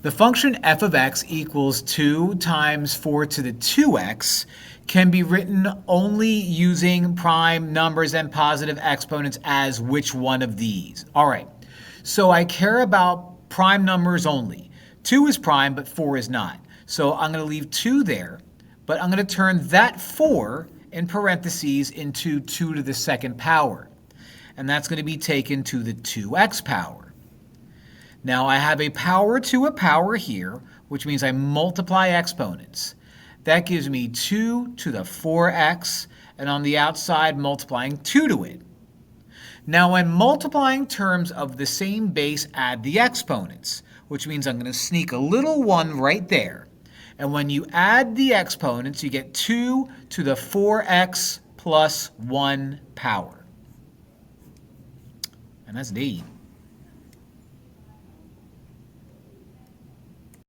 The function f of x equals 2 times 4 to the 2x can be written only using prime numbers and positive exponents as which one of these? All right, so I care about prime numbers only. 2 is prime, but 4 is not. So I'm going to leave 2 there, but I'm going to turn that 4 in parentheses into 2 to the second power. And that's going to be taken to the 2x power. Now I have a power to a power here, which means I multiply exponents. That gives me 2 to the 4x, and on the outside multiplying 2 to it. Now when multiplying terms of the same base, add the exponents, which means I'm going to sneak a little 1 right there. And when you add the exponents, you get 2 to the 4x plus 1 power. And that's D.